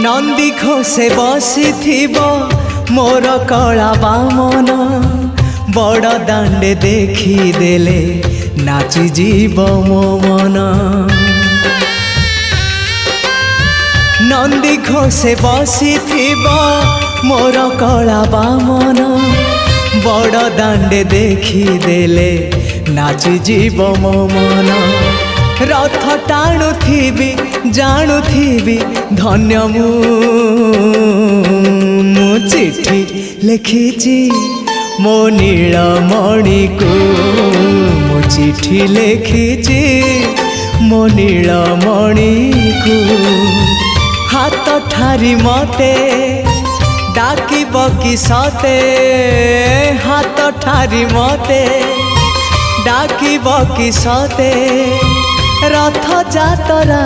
नंदी घोषे बसी मोर कला बामन बड़ दांडे देखी देले नाची जीव मो मन। नंदी घोषे बसी मोर कला बामन बड़ दांडे देखी देले नाची जीव मो मन। रथ टाणुथिबी जाणुथिबी धन्य मु चिट्ठी लिखिची मो नीलमणि को मु चिट्ठी लिखिची मो नीलमणि को। हाथ ठारी मते डाकिब कि सते हाथ ठारी मते डाकिब कि सते रथ जातरा।